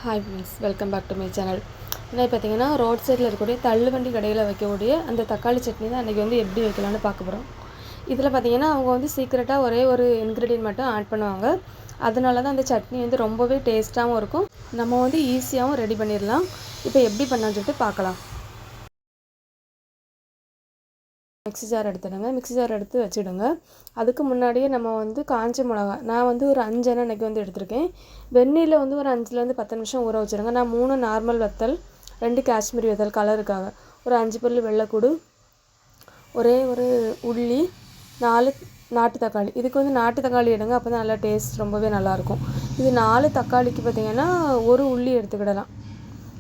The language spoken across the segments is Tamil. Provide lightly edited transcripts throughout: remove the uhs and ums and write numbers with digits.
Hi friends, welcome back to my channel. என்ன பார்த்தீங்கன்னா, ரோட் சைடில் இருக்கக்கூடிய தள்ளுவண்டி கடையில் வைக்கக்கூடிய அந்த தக்காளி சட்னி தான் அன்றைக்கி வந்து எப்படி வைக்கலான்னு பார்க்க போகிறோம். இதில் பார்த்தீங்கன்னா, அவங்க வந்து சீக்ரெட்டாக ஒரே ஒரு இன்க்ரீடியன்ட் மட்டும் ஆட் பண்ணுவாங்க. அதனால தான் அந்த சட்னி வந்து ரொம்பவே டேஸ்ட்டாகவும் இருக்கும். நம்ம வந்து ஈஸியாகவும் ரெடி பண்ணிடலாம். இப்போ எப்படி பண்ணலான்னு சொல்லிட்டு பார்க்கலாம். மிக்ஸி ஜார் எடுத்துடுங்க. மிக்ஸி ஜார் எடுத்து வச்சுடுங்க. அதுக்கு முன்னாடியே நம்ம வந்து காஞ்ச மிளகா, நான் வந்து ஒரு 5 எண்ணெய் இன்றைக்கி வந்து எடுத்திருக்கேன். வெந்நீரில் வந்து ஒரு 5லேருந்து 10 நிமிஷம் ஊற வச்சுருங்க. நான் 3 நார்மல் வத்தல், 2 காஷ்மீரி வத்தல் கலருக்காக, ஒரு 5 பல்லு வெள்ளைக்கூடு, ஒரே ஒரு உள்ளி, 4 நாட்டு தக்காளி. இதுக்கு வந்து நாட்டு தக்காளி எடுங்க, அப்போ தான் நல்லா டேஸ்ட் ரொம்பவே நல்லாயிருக்கும். இது 4 தக்காளிக்கு பார்த்திங்கன்னா ஒரு உள்ளி எடுத்துக்கிடலாம்.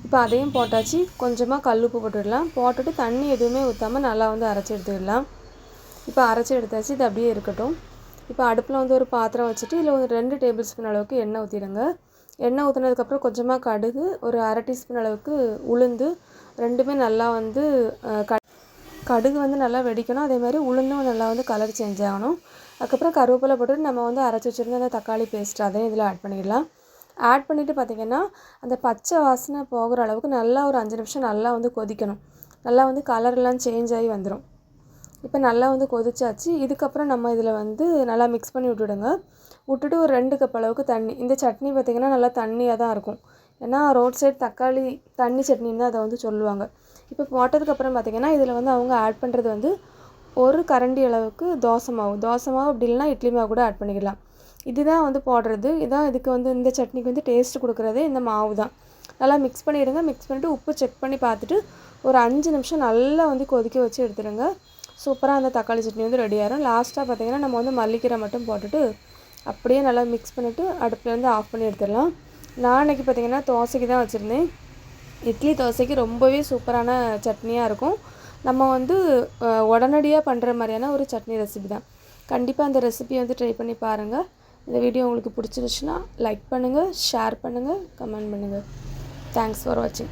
இப்போ அதையும் போட்டாச்சு. கொஞ்சமாக கல்லுப்பு போட்டுடலாம். போட்டுட்டு தண்ணி எதுவுமே ஊற்றாமல் நல்லா வந்து அரைச்சி எடுத்துக்கிடலாம். இப்போ அரைச்சி எடுத்தாச்சு. இது அப்படியே இருக்கட்டும். இப்போ அடுப்பில் வந்து ஒரு பாத்திரம் வச்சுட்டு இதில் ஒரு 2 டேபிள் ஸ்பூன் அளவுக்கு எண்ணெய் ஊற்றிடுங்க. எண்ணெய் ஊற்றினதுக்கப்புறம் கொஞ்சமாக கடுகு, ஒரு அரை டீஸ்பூன் அளவுக்கு உளுந்து, ரெண்டுமே நல்லா வந்து கடுகு வந்து நல்லா வெடிக்கணும். அதே மாதிரி உளுந்தும் நல்லா வந்து கலர் சேஞ்ச் ஆகணும். அதுக்கப்புறம் கருவேப்பிலை போட்டு நம்ம வந்து அரைச்சி வச்சுருந்த அந்த தக்காளி பேஸ்ட் அதையும் இதில் ஆட் பண்ணிடலாம். ஆட் பண்ணிவிட்டு பார்த்திங்கன்னா, அந்த பச்சை வாசனை போகிற அளவுக்கு நல்லா ஒரு 5 நிமிஷம் நல்லா வந்து கொதிக்கணும். நல்லா வந்து கலர்லாம் சேஞ்ச் ஆகி வந்துடும். இப்போ நல்லா வந்து கொதிச்சாச்சு. இதுக்கப்புறம் நம்ம இதில் வந்து நல்லா மிக்ஸ் பண்ணி விட்டுடுங்க. விட்டுட்டு ஒரு 2 கப் அளவுக்கு தண்ணி. இந்த சட்னி பார்த்திங்கன்னா நல்லா தண்ணியாக தான் இருக்கும். ஏன்னா ரோட் சைடு தக்காளி தண்ணி சட்னின்னு தான் அதை வந்து சொல்லுவாங்க. இப்போ போட்டதுக்கப்புறம் பார்த்திங்கன்னா, இதில் வந்து அவங்க ஆட் பண்ணுறது வந்து ஒரு கரண்டி அளவுக்கு தோசை மாவு அப்படி இல்லைனா இட்லி மாவு கூட ஆட் பண்ணிக்கலாம். இதுதான் வந்து போடுறது. இதான் இதுக்கு வந்து இந்த சட்னிக்கு வந்து டேஸ்ட் கொடுக்குறதே இந்த மாவு தான். நல்லா மிக்ஸ் பண்ணிவிடுங்க. மிக்ஸ் பண்ணிவிட்டு உப்பு செக் பண்ணி பார்த்துட்டு ஒரு 5 நிமிஷம் நல்லா வந்து கொதிக்க வச்சு எடுத்துடுங்க. சூப்பராக அந்த தக்காளி சட்னி வந்து ரெடி ஆகிடும். லாஸ்ட்டாக பார்த்திங்கன்னா நம்ம வந்து மல்லிக்கீரை மட்டும் போட்டுட்டு அப்படியே நல்லா மிக்ஸ் பண்ணிவிட்டு அடுப்புலேருந்து ஆஃப் பண்ணி எடுத்துடலாம். நான் அன்றைக்கி பார்த்திங்கன்னா தோசைக்கு தான் வச்சுருந்தேன். இட்லி தோசைக்கு ரொம்பவே சூப்பரான சட்னியாக இருக்கும். நம்ம வந்து உடனடியாக பண்ணுற மாதிரியான ஒரு சட்னி ரெசிபி தான். கண்டிப்பாக அந்த ரெசிபியை வந்து ட்ரை பண்ணி பாருங்கள். இந்த வீடியோ உங்களுக்கு பிடிச்சிருச்சுன்னா லைக் பண்ணுங்கள், ஷேர் பண்ணுங்கள், கமெண்ட் பண்ணுங்கள். தேங்க்ஸ் ஃபார் வாட்சிங்.